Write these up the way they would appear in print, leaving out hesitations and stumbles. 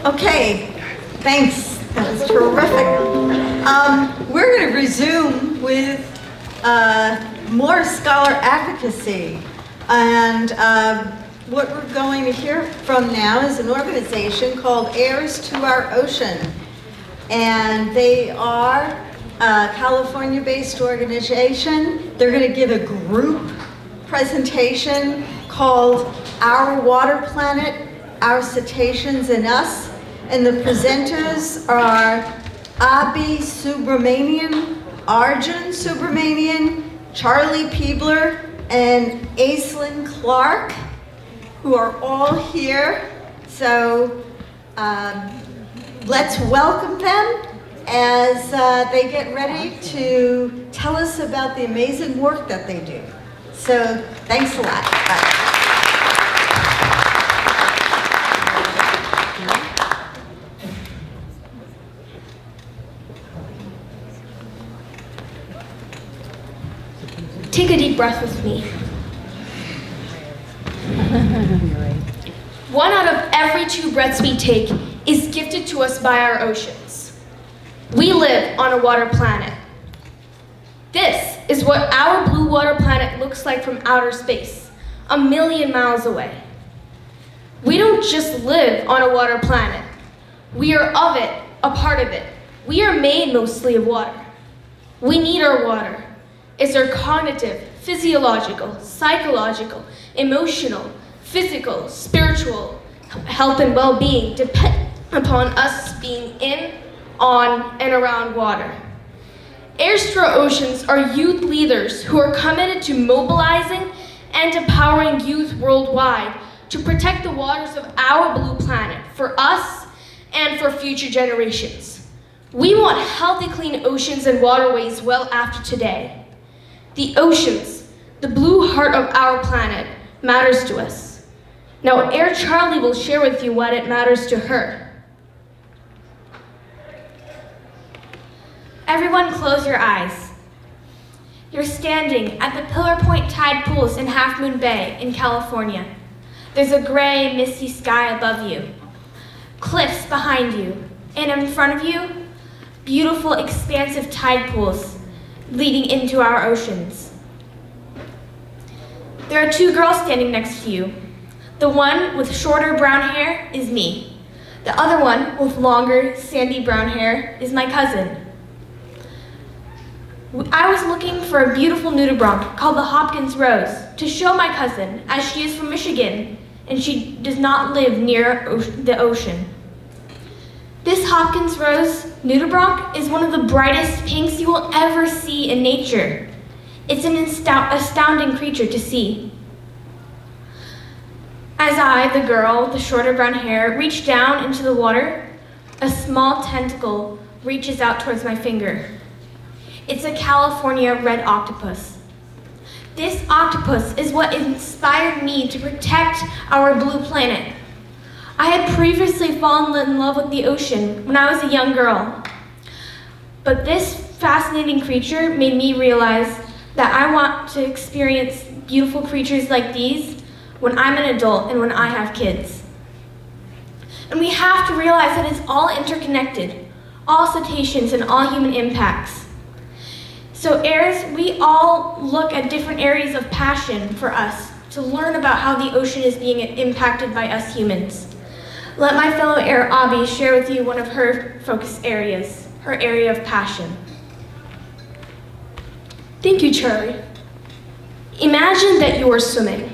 Okay, thanks. That was terrific. We're going to resume with more scholar advocacy. And what we're going to hear from now is an organization called Heirs to Our Ocean. And they are a California-based organization. They're going to give a group presentation called Our Water Planet, Our Cetaceans and Us. And the presenters are Abhi Subramanian, Arjun Subramanian, Charlie Peebler, and Aislinn Clark, who are all here. So let's welcome them as they get ready to tell us about the amazing work that they do. So thanks a lot. Bye. Take a deep breath with me. One out of every 2 breaths we take is gifted to us by our oceans. We live on a water planet. This is what our blue water planet looks like from outer space, 1 million miles away. We don't just live on a water planet. We are of it, a part of it. We are made mostly of water. We need our water. It's our cognitive, physiological, psychological, emotional, physical, spiritual health and well-being depend upon us being in, on, and around water. Heirs to Our Oceans are youth leaders who are committed to mobilizing and empowering youth worldwide to protect the waters of our blue planet for us and for future generations. We want healthy, clean oceans and waterways well after today. The oceans, the blue heart of our planet, matters to us. Now, Air Charlie will share with you what it matters to her. Everyone close your eyes. You're standing at the Pillar Point Tide Pools in Half Moon Bay in California. There's a gray, misty sky above you, cliffs behind you, and in front of you, beautiful, expansive tide pools leading into our oceans. There are 2 girls standing next to you. The one with shorter brown hair is me. The other one with longer, sandy brown hair is my cousin. I was looking for a beautiful nudibranch called the Hopkins Rose to show my cousin, as she is from Michigan and she does not live near the ocean. This Hopkins Rose nudibranch is one of the brightest pinks you will ever see in nature. It's an astounding creature to see. As I, the girl, the shorter brown hair, reach down into the water, a small tentacle reaches out towards my finger. It's a California red octopus. This octopus is what inspired me to protect our blue planet. I had previously fallen in love with the ocean when I was a young girl. But this fascinating creature made me realize that I want to experience beautiful creatures like these when I'm an adult and when I have kids. And we have to realize that it's all interconnected, all cetaceans and all human impacts. So Heirs, we all look at different areas of passion for us to learn about how the ocean is being impacted by us humans. Let my fellow Heir Abhi share with you one of her focus areas, her area of passion. Thank you, Charlie. Imagine that you are swimming,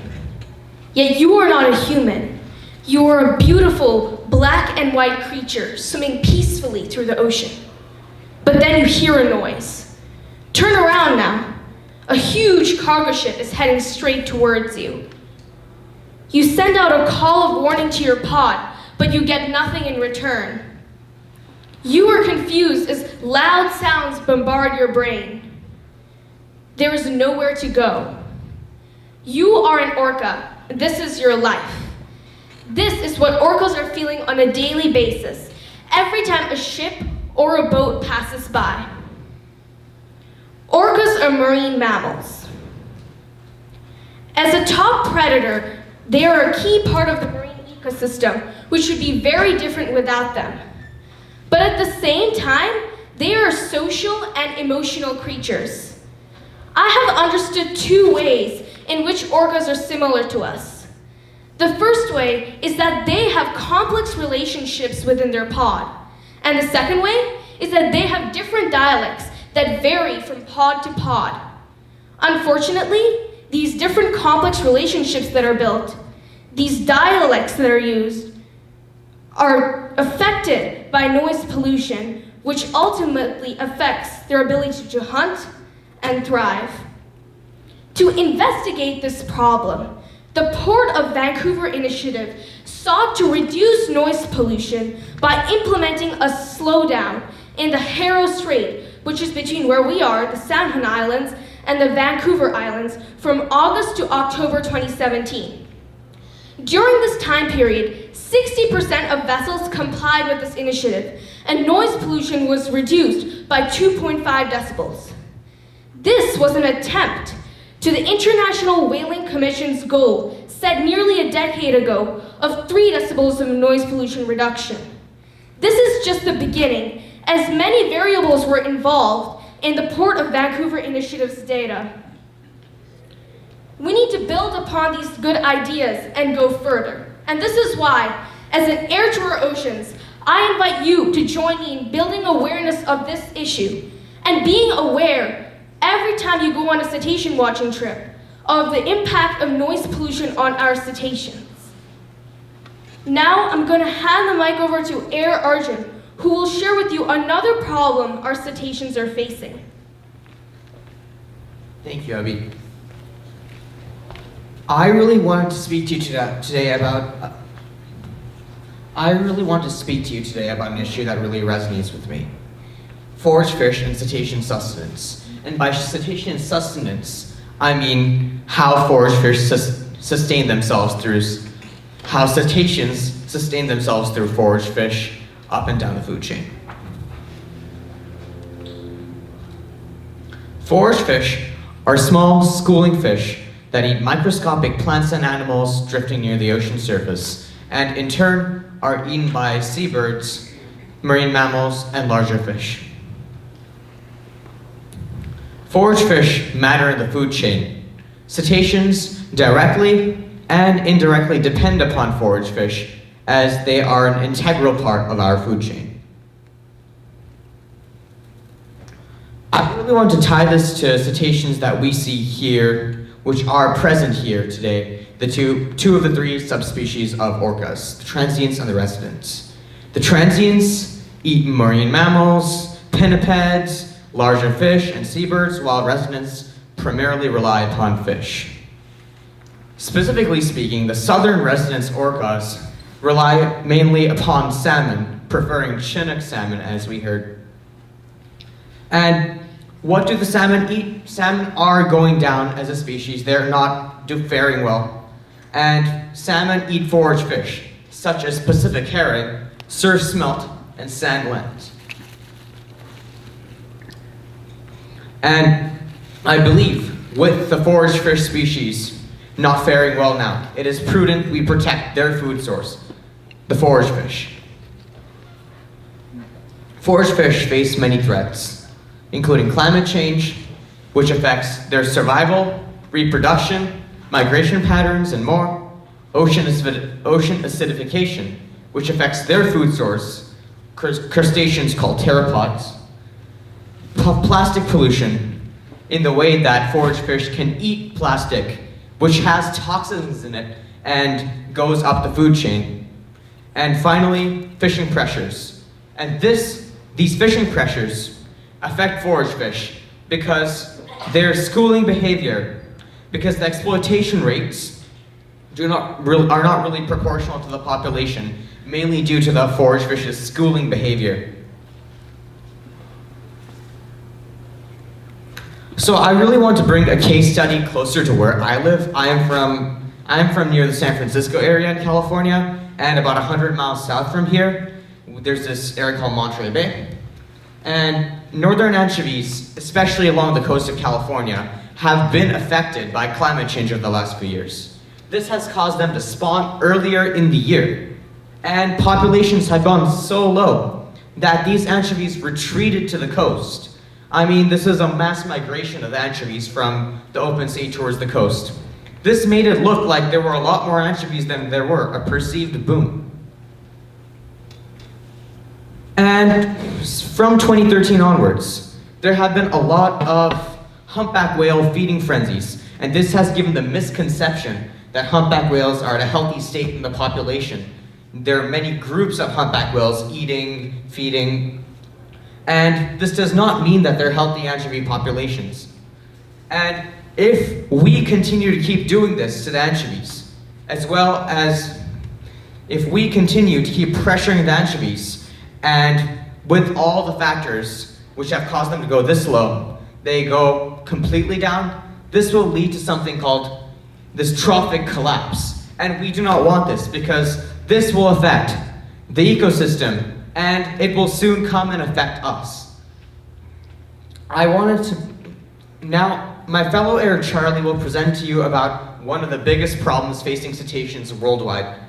yet you are not a human. You are a beautiful black and white creature swimming peacefully through the ocean. But then you hear a noise. Turn around now. A huge cargo ship is heading straight towards you. You send out a call of warning to your pod, but you get nothing in return. You are confused as loud sounds bombard your brain. There is nowhere to go. You are an orca. This is your life. This is what orcas are feeling on a daily basis, every time a ship or a boat passes by. Orcas are marine mammals. As a top predator, they are a key part of the marine ecosystem, which would be very different without them. But at the same time, they are social and emotional creatures. I have understood two ways in which orcas are similar to us. The first way is that they have complex relationships within their pod. And the second way is that they have different dialects that vary from pod to pod. Unfortunately, these different complex relationships that are built, these dialects that are used, are affected by noise pollution, which ultimately affects their ability to hunt and thrive. To investigate this problem, the Port of Vancouver initiative sought to reduce noise pollution by implementing a slowdown in the Haro Strait, which is between where we are, the San Juan Islands, and the Vancouver Islands, from August to October 2017. During this time period, 60% of vessels complied with this initiative, and noise pollution was reduced by 2.5 decibels. This was an attempt to the International Whaling Commission's goal, set nearly a decade ago, of 3 decibels of noise pollution reduction. This is just the beginning, as many variables were involved in the Port of Vancouver initiative's data. We need to build upon these good ideas and go further. And this is why, as an heir to our oceans, I invite you to join me in building awareness of this issue and being aware every time you go on a cetacean watching trip of the impact of noise pollution on our cetaceans. Now I'm going to hand the mic over to Heir Arjun, who will share with you another problem our cetaceans are facing. Thank you, Abby. I really wanted to speak to you today about an issue that really resonates with me. Forage fish and cetacean sustenance. And by cetacean sustenance, I mean how forage fish sustain themselves through, how cetaceans sustain themselves through forage fish up and down the food chain. Forage fish are small, schooling fish that eat microscopic plants and animals drifting near the ocean surface, and in turn are eaten by seabirds, marine mammals, and larger fish. Forage fish matter in the food chain. Cetaceans directly and indirectly depend upon forage fish, as they are an integral part of our food chain. I really want to tie this to cetaceans that we see here, which are present here today, the two of the 3 subspecies of orcas, the transients and the residents. The transients eat marine mammals, pinnipeds, larger fish, and seabirds, while residents primarily rely upon fish. Specifically speaking, the southern residents orcas rely mainly upon salmon, preferring Chinook salmon, as we heard. And what do the salmon eat? Salmon are going down as a species. They're not faring well. And salmon eat forage fish, such as Pacific herring, surf smelt, and sand lance. And I believe with the forage fish species not faring well now, it is prudent we protect their food source, the forage fish. Forage fish face many threats, including climate change, which affects their survival, reproduction, migration patterns, and more, ocean acidification, which affects their food source, crustaceans called pteropods, plastic pollution, in the way that forage fish can eat plastic, which has toxins in it and goes up the food chain. And finally, fishing pressures. And these fishing pressures affect forage fish because their schooling behavior, because the exploitation rates are not really proportional to the population, mainly due to the forage fish's schooling behavior. So I really want to bring a case study closer to where I live. I'm from near the San Francisco area in California, and about 100 miles south from here, there's this area called Monterey Bay. And northern anchovies, especially along the coast of California, have been affected by climate change over the last few years. This has caused them to spawn earlier in the year. And populations have gone so low that these anchovies retreated to the coast. I mean, this is a mass migration of anchovies from the open sea towards the coast. This made it look like there were a lot more anchovies than there were, a perceived boom. And from 2013 onwards, there have been a lot of humpback whale feeding frenzies, and this has given the misconception that humpback whales are at a healthy state in the population. There are many groups of humpback whales eating, feeding, and this does not mean that they're healthy anchovy populations. And if we continue to keep doing this to the anchovies, as well as if we continue to keep pressuring the anchovies, and with all the factors which have caused them to go this low, they go completely down, this will lead to something called this trophic collapse. And we do not want this because this will affect the ecosystem and it will soon come and affect us. Now, my fellow heir Charlie will present to you about one of the biggest problems facing cetaceans worldwide,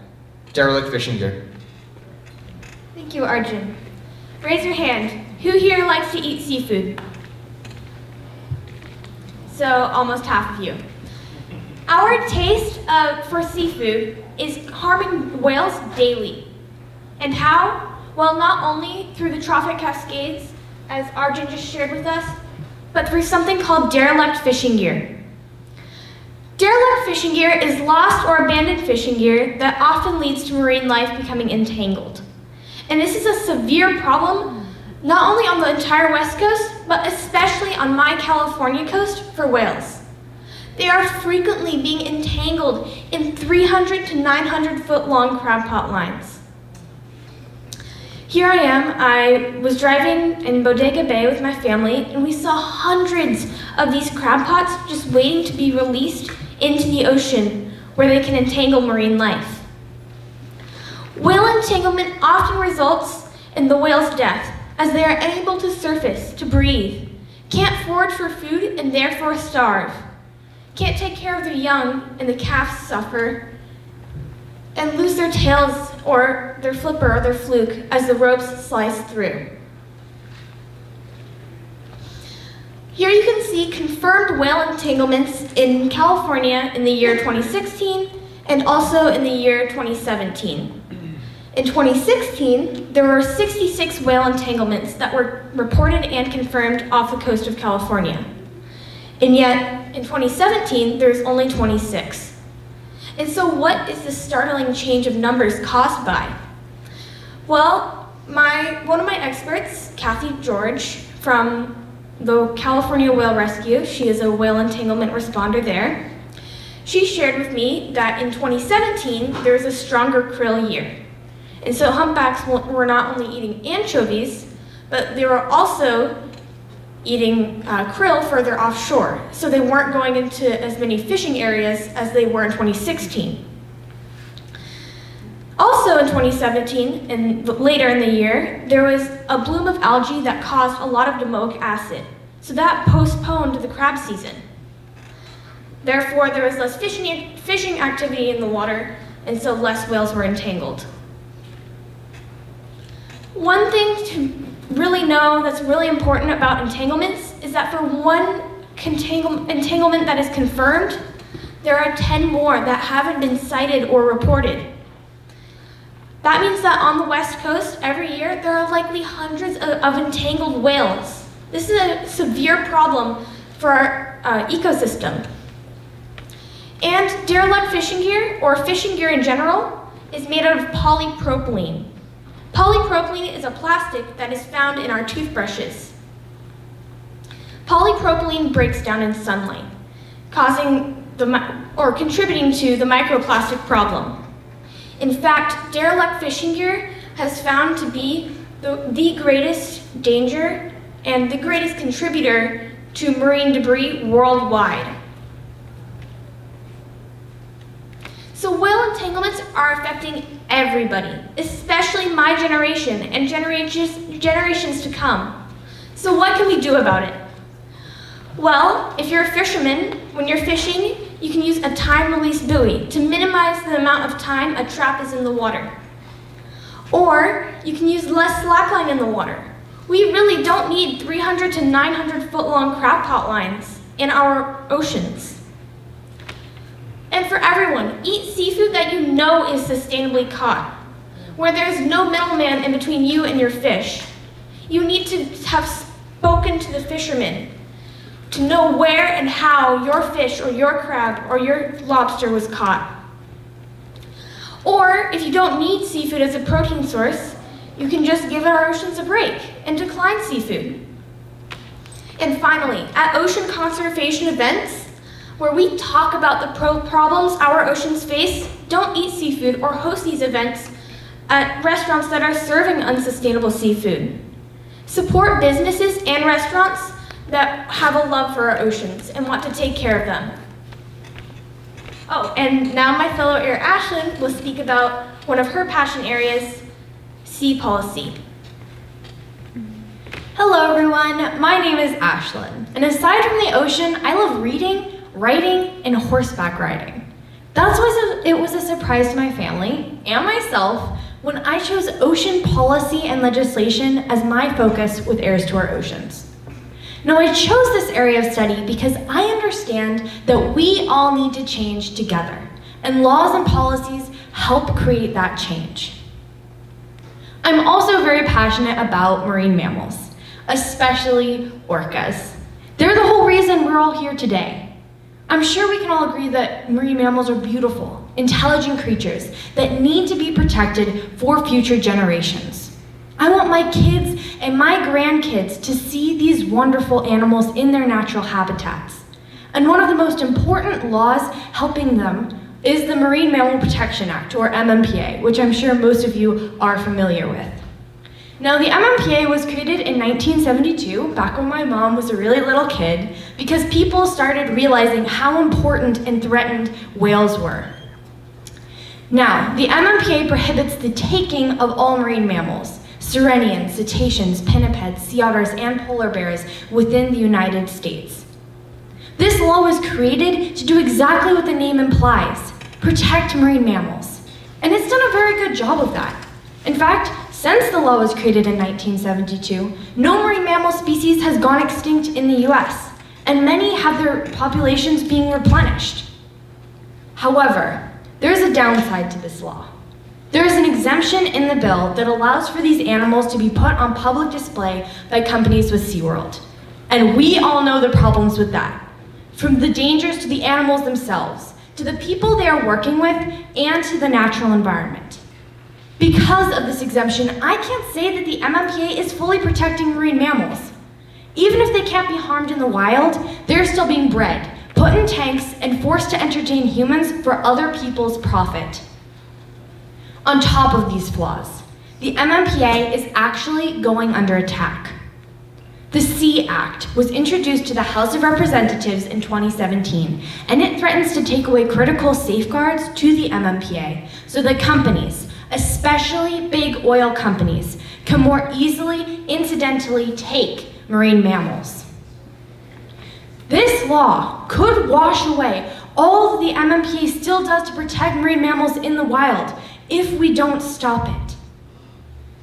derelict fishing gear. Thank you, Arjun. Raise your hand. Who here likes to eat seafood? So, almost half of you. Our taste for seafood is harming whales daily. And how? Well, not only through the trophic cascades, as Arjun just shared with us, but through something called derelict fishing gear. Derelict fishing gear is lost or abandoned fishing gear that often leads to marine life becoming entangled. And this is a severe problem, not only on the entire West Coast, but especially on my California coast for whales. They are frequently being entangled in 300 to 900 foot long crab pot lines. Here I am, I was driving in Bodega Bay with my family, and we saw hundreds of these crab pots just waiting to be released into the ocean where they can entangle marine life. Whale entanglement often results in the whale's death as they are unable to surface, to breathe, can't forage for food and therefore starve, can't take care of their young and the calves suffer, and lose their tails or their flipper or their fluke as the ropes slice through. Here you can see confirmed whale entanglements in California in the year 2016 and also in the year 2017. In 2016, there were 66 whale entanglements that were reported and confirmed off the coast of California. And yet, in 2017, there's only 26. And so what is this startling change of numbers caused by? Well, one of my experts, Kathy George, from the California Whale Rescue, she is a whale entanglement responder there, she shared with me that in 2017, there was a stronger krill year. And so humpbacks were not only eating anchovies, but they were also eating krill further offshore. So they weren't going into as many fishing areas as they were in 2016. Also in 2017, and later in the year, there was a bloom of algae that caused a lot of domoic acid. So that postponed the crab season. Therefore, there was less fishing activity in the water, and so less whales were entangled. One thing to really know that's really important about entanglements is that for one entanglement that is confirmed, there are 10 more that haven't been cited or reported. That means that on the West Coast, every year, there are likely hundreds of entangled whales. This is a severe problem for our ecosystem. And derelict fishing gear, or fishing gear in general, is made out of polypropylene. Polypropylene is a plastic that is found in our toothbrushes. Polypropylene breaks down in sunlight, contributing to the microplastic problem. In fact, derelict fishing gear has found to be the greatest danger and the greatest contributor to marine debris worldwide. So whale entanglements are affecting everybody, especially my generation and generations to come. So what can we do about it? Well, if you're a fisherman, when you're fishing, you can use a time-release buoy to minimize the amount of time a trap is in the water. Or you can use less slackline in the water. We really don't need 300 to 900 foot long crab pot lines in our oceans. And for everyone, eat seafood that you know is sustainably caught, where there's no middleman in between you and your fish. You need to have spoken to the fishermen to know where and how your fish or your crab or your lobster was caught. Or if you don't need seafood as a protein source, you can just give our oceans a break and decline seafood. And finally, at ocean conservation events, where we talk about the problems our oceans face, don't eat seafood or host these events at restaurants that are serving unsustainable seafood. Support businesses and restaurants that have a love for our oceans and want to take care of them. Oh, and now my fellow heir Ashlyn will speak about one of her passion areas, sea policy. Hello everyone, my name is Ashlyn, and aside from the ocean, I love reading, writing, and horseback riding. That's why it was a surprise to my family and myself when I chose ocean policy and legislation as my focus with Heirs to Our Oceans. Now, I chose this area of study because I understand that we all need to change together, and laws and policies help create that change. I'm also very passionate about marine mammals, especially orcas. They're the whole reason we're all here today. I'm sure we can all agree that marine mammals are beautiful, intelligent creatures that need to be protected for future generations. I want my kids and my grandkids to see these wonderful animals in their natural habitats. And one of the most important laws helping them is the Marine Mammal Protection Act, or MMPA, which I'm sure most of you are familiar with. Now, the MMPA was created in 1972, back when my mom was a really little kid, because people started realizing how important and threatened whales were. Now, the MMPA prohibits the taking of all marine mammals, sirenians, cetaceans, pinnipeds, sea otters, and polar bears within the United States. This law was created to do exactly what the name implies, protect marine mammals. And it's done a very good job of that. In fact, since the law was created in 1972, no marine mammal species has gone extinct in the US, and many have their populations being replenished. However, there is a downside to this law. There is an exemption in the bill that allows for these animals to be put on public display by companies with SeaWorld. And we all know the problems with that, from the dangers to the animals themselves, to the people they are working with, and to the natural environment. Because of this exemption, I can't say that the MMPA is fully protecting marine mammals. Even if they can't be harmed in the wild, they're still being bred, put in tanks, and forced to entertain humans for other people's profit. On top of these flaws, the MMPA is actually going under attack. The Sea Act was introduced to the House of Representatives in 2017, and it threatens to take away critical safeguards to the MMPA so that companies, especially big oil companies, can more easily, incidentally take marine mammals. This law could wash away all that the MMPA still does to protect marine mammals in the wild if we don't stop it.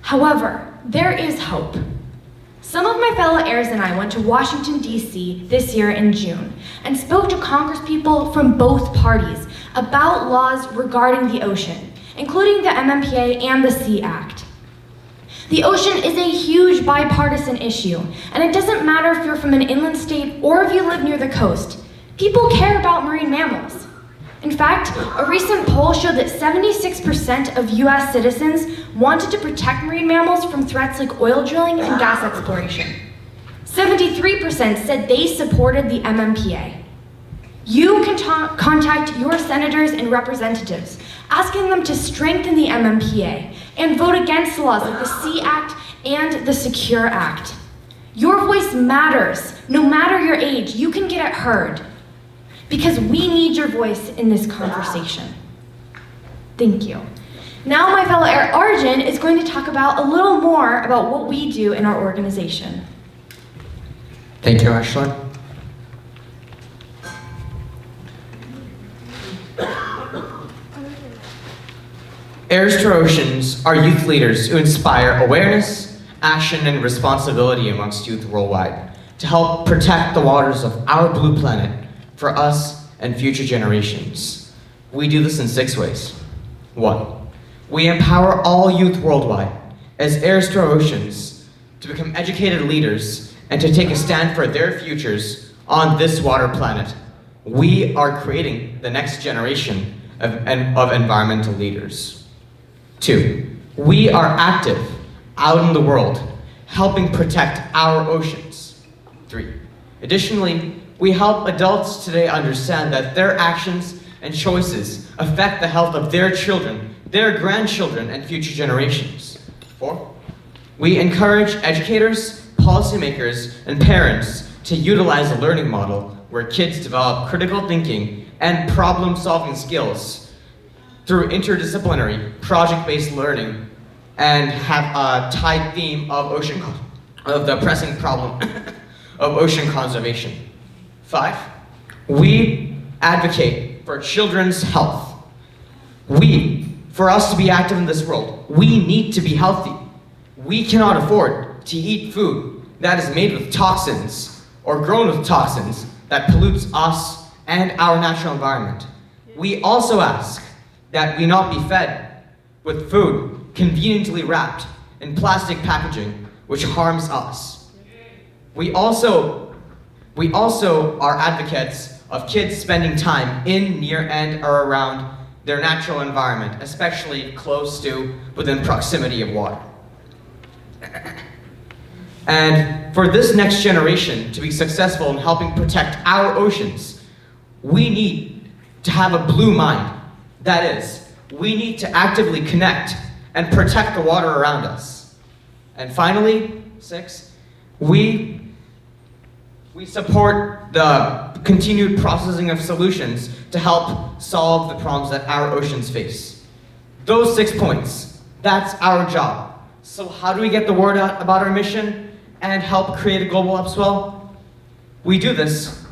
However, there is hope. Some of my fellow heirs and I went to Washington, D.C. this year in June and spoke to congresspeople from both parties about laws regarding the ocean, including the MMPA and the Sea Act. The ocean is a huge bipartisan issue, and it doesn't matter if you're from an inland state or if you live near the coast. People care about marine mammals. In fact, a recent poll showed that 76% of US citizens wanted to protect marine mammals from threats like oil drilling and gas exploration. 73% said they supported the MMPA. You can contact your senators and representatives, asking them to strengthen the MMPA and vote against laws like the Sea Act and the Secure Act. Your voice matters. No matter your age, you can get it heard. Because we need your voice in this conversation. Thank you. Now my fellow heir Arjun is going to talk about a little more about what we do in our organization. Thank you, Ashlyn. Heirs to Our Oceans are youth leaders who inspire awareness, action, and responsibility amongst youth worldwide to help protect the waters of our blue planet for us and future generations. We do this in 6 ways. 1. We empower all youth worldwide as heirs to our oceans to become educated leaders and to take a stand for their futures on this water planet. We are creating the next generation of environmental leaders. 2. We are active out in the world, helping protect our oceans. 3. Additionally, we help adults today understand that their actions and choices affect the health of their children, their grandchildren, and future generations. 4. We encourage educators, policymakers, and parents to utilize a learning model where kids develop critical thinking and problem-solving skills through interdisciplinary, project-based learning, and have a tied theme of the pressing problem of ocean conservation. 5. We advocate for children's health. For us to be active in this world, we need to be healthy. We cannot afford to eat food that is made with toxins or grown with toxins that pollutes us and our natural environment. We also ask that we not be fed with food conveniently wrapped in plastic packaging, which harms us. We also are advocates of kids spending time in, near, and or around their natural environment, especially close to, within proximity of water. And for this next generation to be successful in helping protect our oceans, we need to have a blue mind. That is, we need to actively connect and protect the water around us. And finally, 6, we support the continued processing of solutions to help solve the problems that our oceans face. Those 6 points, that's our job. So how do we get the word out about our mission and help create a global upswell? We do this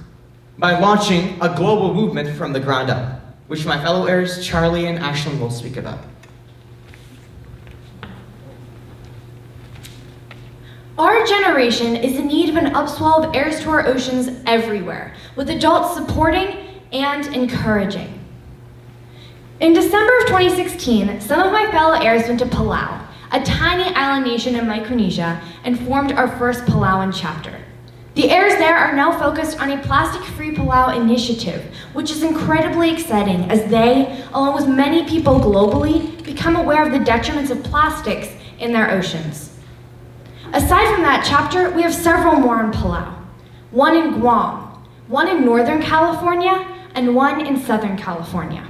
by launching a global movement from the ground up, which my fellow heirs, Charlie and Ashlyn, will speak about. Our generation is in need of an upswell of heirs to our oceans everywhere, with adults supporting and encouraging. In December of 2016, some of my fellow heirs went to Palau, a tiny island nation in Micronesia, and formed our first Palauan chapter. The heirs there are now focused on a plastic-free Palau initiative, which is incredibly exciting as they, along with many people globally, become aware of the detriments of plastics in their oceans. Aside from that chapter, we have several more in Palau. One in Guam, one in Northern California, and one in Southern California.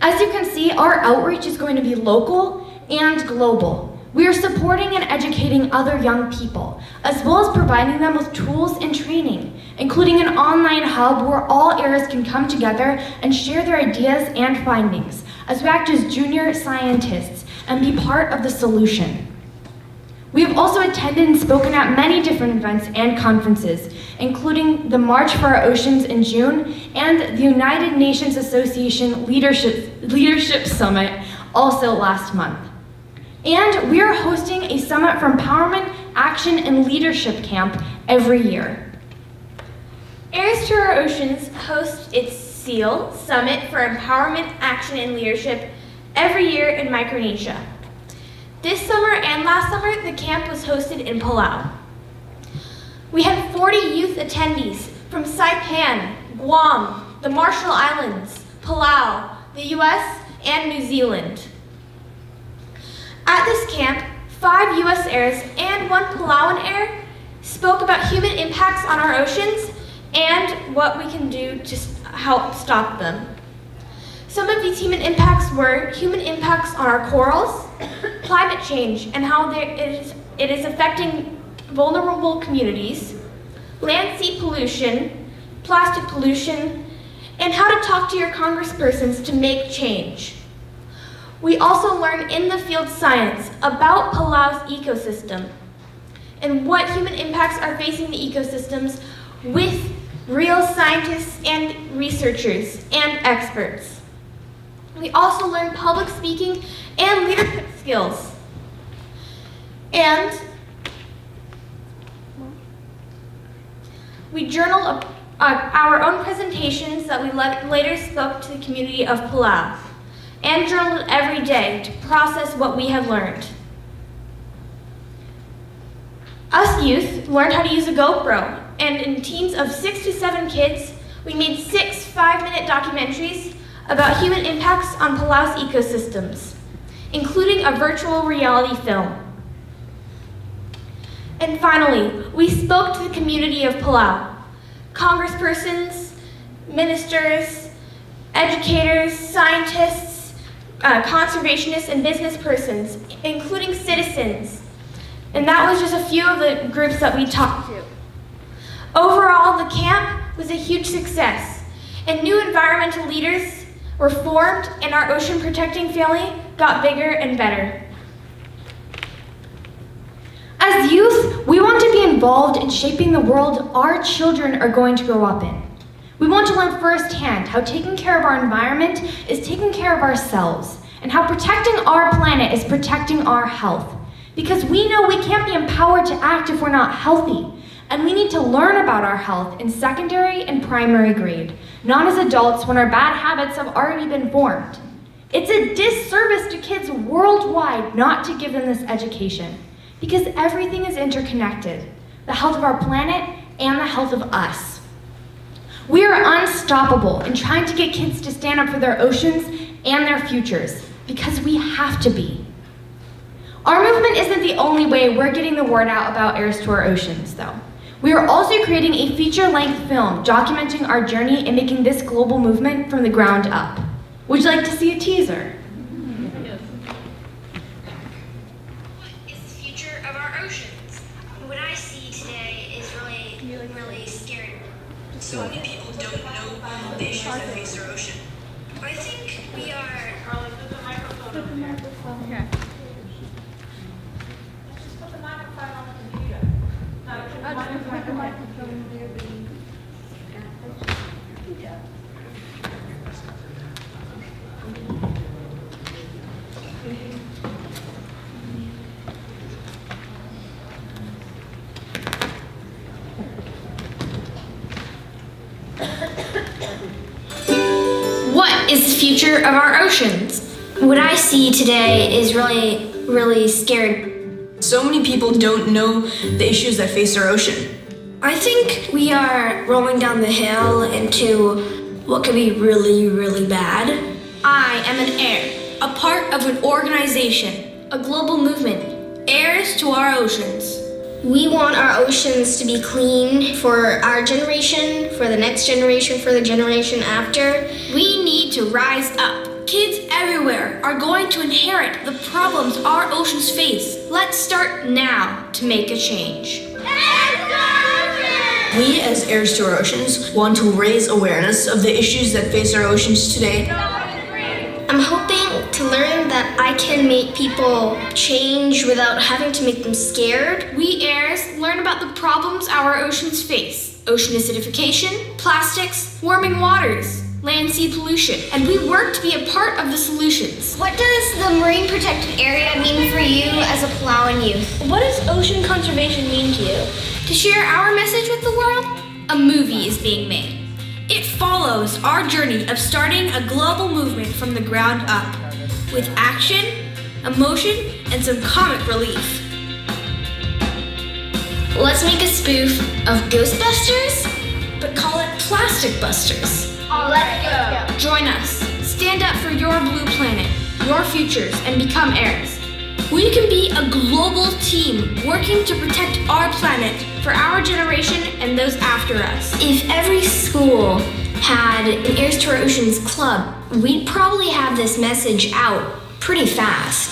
As you can see, our outreach is going to be local and global. We are supporting and educating other young people, as well as providing them with tools and training, including an online hub where all heirs can come together and share their ideas and findings, as we act as junior scientists and be part of the solution. We have also attended and spoken at many different events and conferences, including the March for Our Oceans in June and the United Nations Association Leadership Summit also last month. And we are hosting a Summit for Empowerment, Action, and Leadership Camp every year. Heirs to Our Oceans hosts its SEAL, Summit for Empowerment, Action, and Leadership, every year in Micronesia. This summer and last summer, the camp was hosted in Palau. We had 40 youth attendees from Saipan, Guam, the Marshall Islands, Palau, the US, and New Zealand. At this camp, 5 US heirs and 1 Palauan heir spoke about human impacts on our oceans and what we can do to help stop them. Some of these human impacts were human impacts on our corals, climate change and how it is affecting vulnerable communities, land-sea pollution, plastic pollution, and how to talk to your congresspersons to make change. We also learn in the field science about Palau's ecosystem and what human impacts are facing the ecosystems with real scientists and researchers and experts. We also learn public speaking and leadership skills. And we journal our own presentations that we later spoke to the community of Palau, and journaled every day to process what we had learned. Us youth learned how to use a GoPro, and in teams of 6 to 7 kids, we made 6 5-minute documentaries about human impacts on Palau's ecosystems, including a virtual reality film. And finally, we spoke to the community of Palau, congresspersons, ministers, educators, scientists, conservationists, and business persons, including citizens. And that was just a few of the groups that we talked to. Overall, the camp was a huge success, and new environmental leaders were formed, and our ocean protecting family got bigger and better. As youth, we want to be involved in shaping the world our children are going to grow up in. We want to learn firsthand how taking care of our environment is taking care of ourselves, and how protecting our planet is protecting our health. Because we know we can't be empowered to act if we're not healthy, and we need to learn about our health in secondary and primary grade, not as adults when our bad habits have already been formed. It's a disservice to kids worldwide not to give them this education, because everything is interconnected, the health of our planet and the health of us. We are unstoppable in trying to get kids to stand up for their oceans and their futures, because we have to be. Our movement isn't the only way we're getting the word out about Heirs to our oceans, though. We are also creating a feature-length film documenting our journey in making this global movement from the ground up. Would you like to see a teaser? What is the future of our oceans? What I see today is really scary. So many people don't know the issues that face our ocean. I think we are. What is the future of our oceans? What I see today is really scary. So many people don't know the issues that face our ocean. I think we are rolling down the hill into what could be really bad. I am an heir, a part of an organization, a global movement, heirs to our oceans. We want our oceans to be clean for our generation, for the next generation, for the generation after. We need to rise up. Kids everywhere are going to inherit the problems our oceans face. Let's start now to make a change. We, as heirs to our oceans, want to raise awareness of the issues that face our oceans today. I'm hoping to learn that I can make people change without having to make them scared. We heirs learn about the problems our oceans face: ocean acidification, plastics, warming waters, land sea pollution, and we work to be a part of the solutions. What does the marine protected area mean for you as a Palauan youth? What does ocean conservation mean to you? To share our message with the world, a movie is being made. It follows our journey of starting a global movement from the ground up, with action, emotion, and some comic relief. Let's make a spoof of Ghostbusters, but call it Plastic Busters. Let's go. Join us. Stand up for your blue planet, your futures, and become heirs. We can be a global team working to protect our planet for our generation and those after us. If every school had an Heirs to Our Oceans club, we'd probably have this message out pretty fast.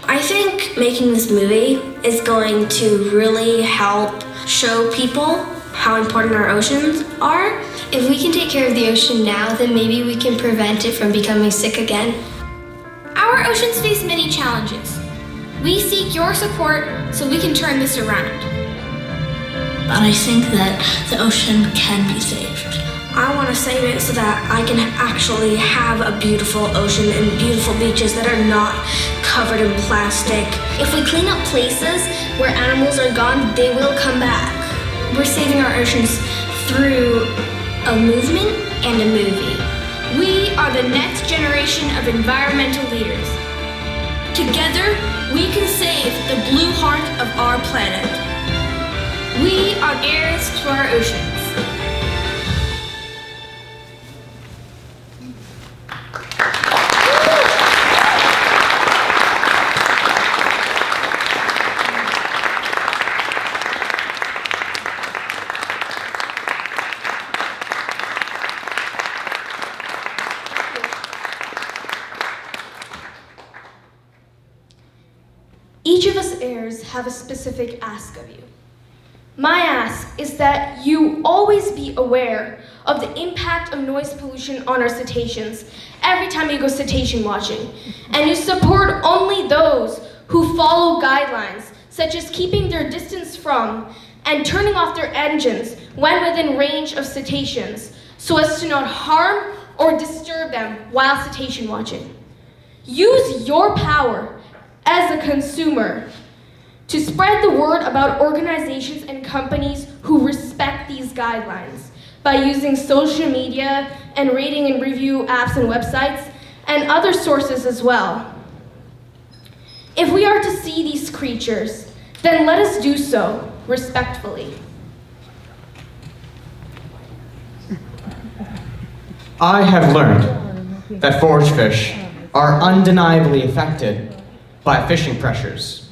I think making this movie is going to really help show people how important our oceans are. If we can take care of the ocean now, then maybe we can prevent it from becoming sick again. Our oceans face many challenges. We seek your support so we can turn this around. But I think that the ocean can be saved. I want to save it so that I can actually have a beautiful ocean and beautiful beaches that are not covered in plastic. If we clean up places where animals are gone, they will come back. We're saving our oceans through a movement and a movie. We are the next generation of environmental leaders. Together, we can save the blue heart of our planet. We are heirs to our oceans. Each of us heirs have a specific ask of you. My ask is that you always be aware of the impact of noise pollution on our cetaceans every time you go cetacean watching, and you support only those who follow guidelines, such as keeping their distance from and turning off their engines when within range of cetaceans, so as to not harm or disturb them while cetacean watching. Use your power as a consumer to spread the word about organizations and companies who respect these guidelines by using social media and rating and review apps and websites and other sources as well. If we are to see these creatures, then let us do so respectfully. I have learned that forage fish are undeniably affected by fishing pressures.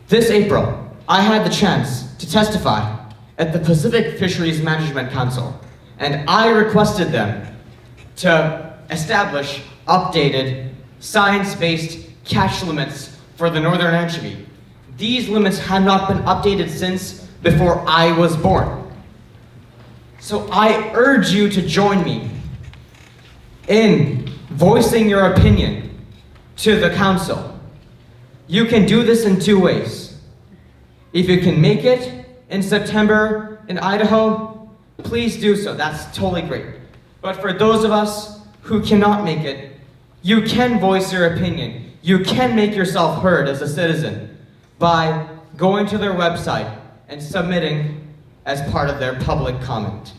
This April, I had the chance to testify at the Pacific Fisheries Management Council, and I requested them to establish updated, science-based catch limits for the northern anchovy. These limits had not been updated since before I was born. So I urge you to join me in voicing your opinion to the council. You can do this in two ways. If you can make it in September in Idaho, please do so. That's totally great. But for those of us who cannot make it, you can voice your opinion. You can make yourself heard as a citizen by going to their website and submitting as part of their public comment.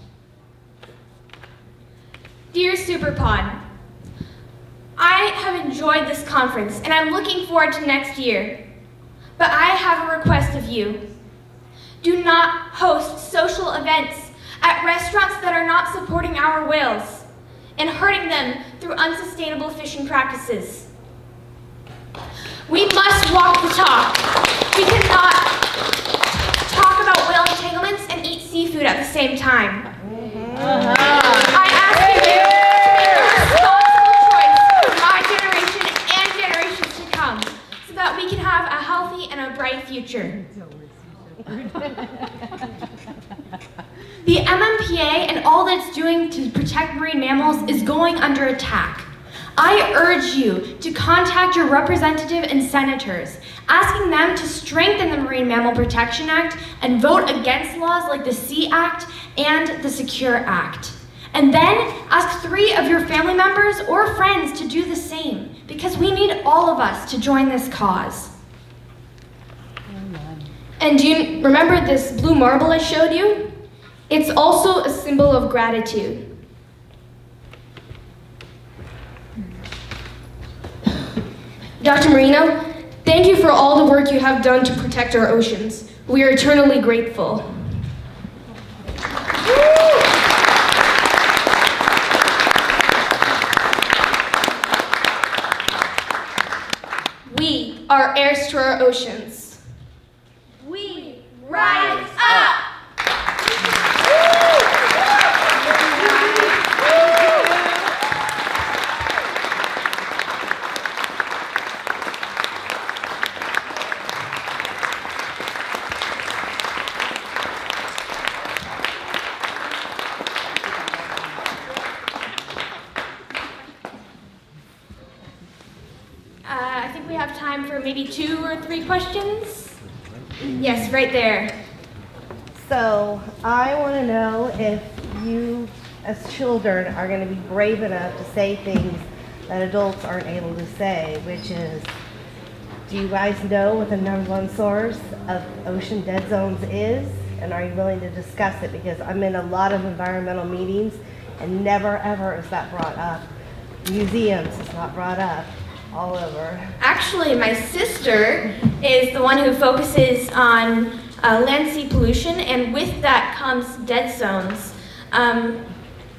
Dear Superpod, I have enjoyed this conference and I'm looking forward to next year. But I have a request of you. Do not host social events at restaurants that are not supporting our whales and hurting them through unsustainable fishing practices. We must walk the talk. We cannot talk about whale entanglements and eat seafood at the same time. I ask you to make a responsible choice for my generation and generations to come so that we can have a healthy and a bright future. The MMPA and all that it's doing to protect marine mammals is going under attack. I urge you to contact your representative and senators, asking them to strengthen the Marine Mammal Protection Act and vote against laws like the SEA Act and the Secure Act. And then ask 3 of your family members or friends to do the same, because we need all of us to join this cause. And do you remember this blue marble I showed you? It's also a symbol of gratitude. Dr. Marino, thank you for all the work you have done to protect our oceans. We are eternally grateful. We are heirs to our oceans. We rise up! I think we have time for maybe 2 or 3 questions. Yes, right there. So I want to know if you as children, are going to be brave enough to say things that adults aren't able to say, which is, do you guys know what the number one source of ocean dead zones is? And are you willing to discuss it? Because I'm in a lot of environmental meetings and never ever is that brought up. Museums, it's not brought up all over. Actually, my sister is the one who focuses on land sea pollution, and with that comes dead zones.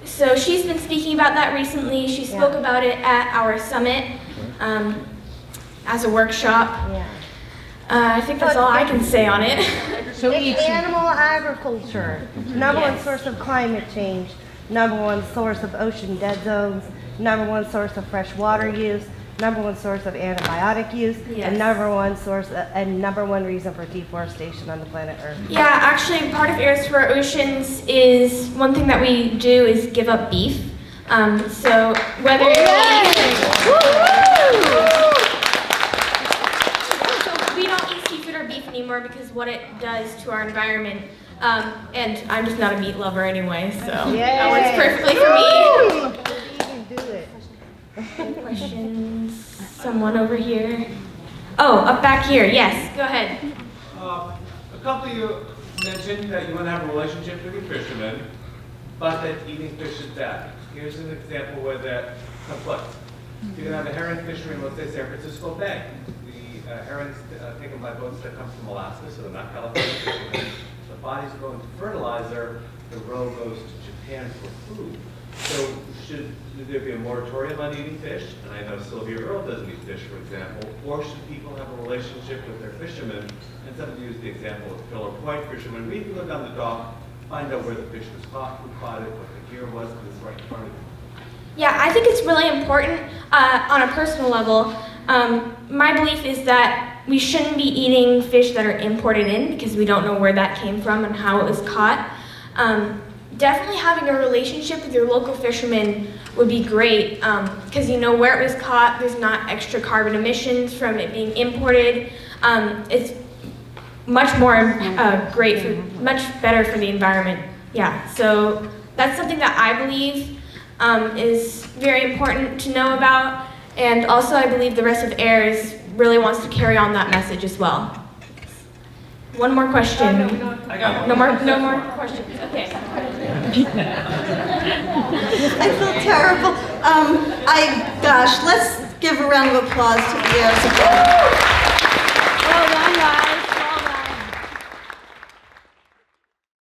So she's been speaking about that recently. She spoke about it at our summit as a workshop. Yeah. I think that's all I can say on it. So it's animal agriculture, number one source of climate change, number one source of ocean dead zones, number one source of fresh water use, number one source of antibiotic use, and number one source and number one reason for deforestation on the planet Earth. Yeah, actually, part of Heirs for Oceans is one thing that we do is give up beef. So whether we don't eat seafood or beef anymore because what it does to our environment. And I'm just not a meat lover anyway, so that works perfectly for me. You can do it. Questions? Someone over here? Oh, up back here. Yes, go ahead. A couple of you mentioned that you want to have a relationship with your fishermen, but that eating fish is bad. Here's an example where that conflicts. You can have a herring fishery in, let's say, San Francisco Bay. The herrings taken by boats that come from Alaska, so they're not California fishermen. The bodies go into fertilizer, the roe goes to Japan for food. So should there be a moratorium on eating fish? And I know Sylvia Earle doesn't eat fish, for example. Or should people have a relationship with their fishermen? And somebody used the example of Pillar Point fishermen. We can go down the dock, find out where the fish was caught, who caught it, what the gear was, because it's right in front of you. Yeah, I think it's really important on a personal level. My belief is that we shouldn't be eating fish that are imported in because we don't know where that came from and how it was caught. Definitely having a relationship with your local fishermen would be great because you know where it was caught. There's not extra carbon emissions from it being imported. It's much more much better for the environment. Yeah, so that's something that I believe is very important to know about, and also I believe the rest of Heirs really wants to carry on that message as well. One more question. No more questions. Okay. I feel terrible. Gosh, let's give a round of applause to the Heirs.